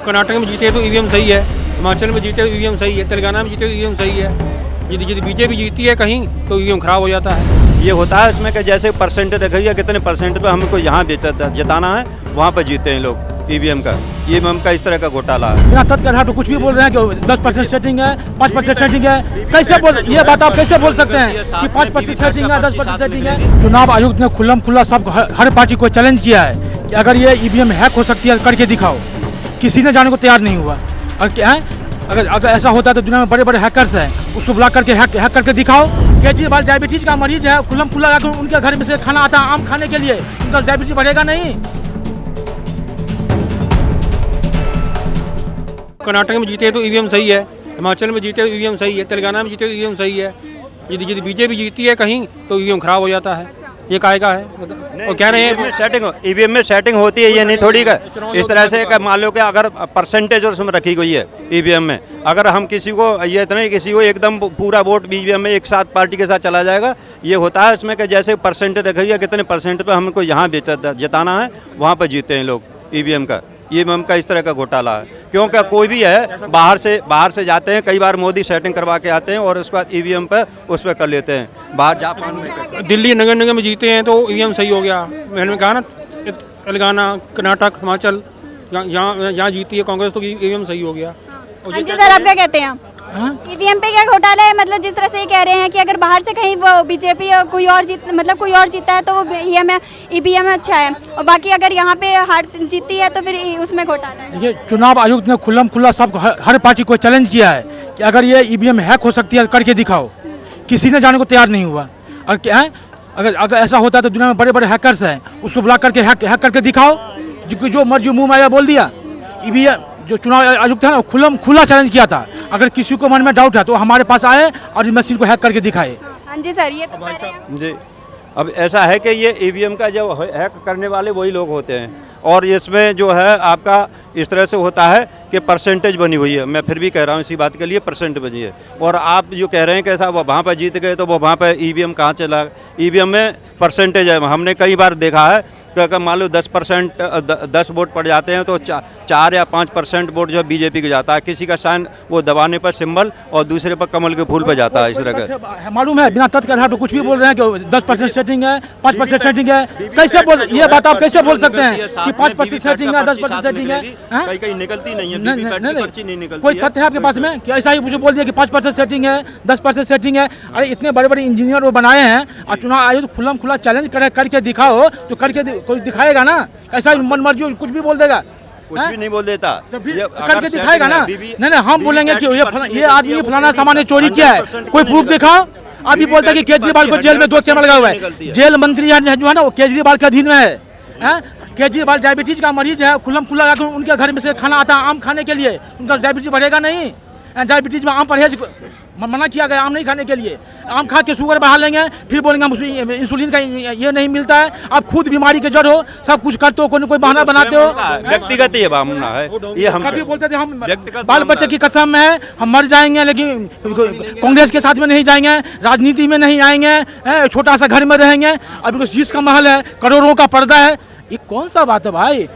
कर्नाटक में जीते तो ईवीएम सही है, हिमाचल में जीते तो ईवीएम सही है, तेलंगाना में जीते तो ईवीएम सही है। यदि बीजेपी जीतती है कहीं तो ईवीएम खराब हो जाता है। ये होता है इसमें कि जैसे परसेंट देखिए कितने परसेंट पे हमको यहाँ जिताना है वहाँ पर जीते हैं लोग ईवीएम का। ईवीएम का इस तरह का घोटाला है। बिना तथ्य के आधार पर कुछ भी बोल रहे हैं कि 10% सेटिंग है, 5% सेटिंग है। कैसे बोल, ये बात आप कैसे बोल सकते हैं कि 5% सेटिंग है, 10% सेटिंग है? चुनाव आयुक्त ने खुल्लम खुल्ला सब हर पार्टी को चैलेंज किया है कि अगर ये ईवीएम हैक हो सकती है करके दिखाओ। किसी ने जाने को तैयार नहीं हुआ। और क्या है, अगर ऐसा होता है तो दुनिया में बड़े बड़े हैकर्स हैं, उसको बुला करके हैक करके दिखाओ। केजरीवाल डायबिटीज का मरीज है, खुल्लम खुल्ला उनके घर में से खाना आता है आम खाने के लिए, उनका डायबिटीज बढ़ेगा नहीं। कर्नाटक में जीते तो ईवीएम सही है, हिमाचल में जीते तो ईवीएम सही है, तेलंगाना में जीते तो ईवीएम सही है। यदि बीजेपी जीतती है कहीं तो ईवीएम खराब हो जाता है। ये कायका है। वो कह रहे हैं ईवीएम में सेटिंग होती है, ये नहीं थोड़ी का इस तरह से मान लो कि अगर परसेंटेज और उसमें रखी गई है ईवीएम में, अगर हम किसी को ये इतना किसी को एकदम पूरा वोट ईवीएम में एक साथ पार्टी के साथ चला जाएगा। ये होता है इसमें कि जैसे परसेंटेज रखी गई है कितने परसेंट पे हमको यहाँ जिताना है वहाँ पर जीते हैं लोग ईवीएम का। ईवीएम का इस तरह का घोटाला है, क्योंकि कोई भी है बाहर से जाते हैं, कई बार मोदी सेटिंग करवा के आते हैं और उसके बाद ईवीएम पे उस पर कर लेते हैं। बाहर जापान में दिल्ली नगर निगम में जीते हैं तो ईवीएम सही हो गया। मैंने कहा ना तेलंगाना, कर्नाटक, हिमाचल यहाँ जीती है कांग्रेस तो ईवीएम सही हो गया। हाँ जी सर, आप क्या कहते हैं? ईवीएम पे क्या घोटाला है? मतलब जिस तरह से ये कह रहे हैं कि अगर बाहर से कहीं वो बीजेपी कोई और जीता है तो वो ईवीएम अच्छा है, और बाकी अगर यहाँ पे हार जीती है तो फिर उसमें घोटाला है। ये चुनाव आयुक्त ने खुल्लम खुल्ला सब हर पार्टी को चैलेंज किया है कि अगर ये ईवीएम हैक हो सकती है करके दिखाओ। किसी ने जाने को तैयार नहीं हुआ। और क्या है, अगर ऐसा होता है तो दुनिया में बड़े बड़े हैकर्स हैं, उसको बुला करके हैक करके दिखाओ। जो मर्जी मुँह में आया बोल दिया। ईवीएम जो चुनाव आयुक्त है ना खुल्लम खुल्ला चैलेंज किया था, अगर किसी को मन में डाउट है तो हमारे पास आए और इस मशीन को हैक करके दिखाए। हाँ जी सर, ये तो कह रहे हैं। जी, अब ऐसा है कि ये ईवीएम का जो हैक करने वाले वही लोग होते हैं, और इसमें जो है आपका इस तरह से होता है कि परसेंटेज बनी हुई है। मैं फिर भी कह रहा हूँ इसी बात के लिए परसेंट बनी है। और आप जो कह रहे हैं कि ऐसा वो वहाँ पर जीत गए तो वो वहाँ पर ईवीएम कहाँ चला? ईवीएम में परसेंटेज है। हमने कई बार देखा है कि अगर मान लो 10% 10 वोट पड़ जाते हैं तो 4 या 5% वोट जो बीजेपी के जाता है। किसी का साइन वो दबाने पर सिंबल और दूसरे पर कमल के फूल पर जाता है। इस तरह का मालूम है, बिना तथ्य के आधार पर कुछ भी बोल रहे हैं कि 10% सेटिंग है, 5% सेटिंग है। कैसे बोल, ये बात आप कैसे बोल सकते हैं कि 5% सेटिंग है, 10% सेटिंग है? कहीं निकलती नहीं है, नहीं निकलती। कोई तथ्य है आपके पास में कि ऐसा ही मुझे बोल दिया कि 5% सेटिंग है, 10% सेटिंग है? अरे इतने बड़े बड़े इंजीनियर वो बनाए हैं और चुनाव आयोग खुल्लम खुल्ला चैलेंज करके दिखाओ तो करके कोई दिखाएगा ना। ऐसा मन मर्जी कुछ भी बोल देगा, कुछ भी नहीं बोल देता, करके दिखाएगा ना। नहीं हम बोलेंगे कि ये आदमी फलाना सामान ने चोरी किया है, कोई प्रूफ दिखाओ। अभी बोलते हैं कि केजरीवाल को जेल में 2 कैमरा लगा हुआ है। जेल मंत्री जो है ना वो केजरीवाल के अधीन में है। केजरीवाल डायबिटीज का मरीज है, खुल्लम खुल्ला उनके घर में से खाना आता है आम खाने के लिए, उनका डायबिटीज बढ़ेगा नहीं। डायबिटीज में आम परहेज मना किया गया आम नहीं खाने के लिए। आम खा के शुगर बढ़ा लेंगे, फिर बोलेंगे हम इंसुलिन का ये नहीं मिलता है। आप खुद बीमारी के जड़ हो, सब कुछ करते हो, कोई बहाना बनाते हो। व्यक्तिगत ये भावना है। ये हम कभी बोलते थे हम बाल बच्चे की कसम है हम मर जाएंगे लेकिन कांग्रेस के साथ में नहीं जाएंगे, राजनीति में नहीं आएंगे, छोटा सा घर में रहेंगे। अभी शीश का महल है, करोड़ों का पर्दा है। ये कौन सा बात है भाई?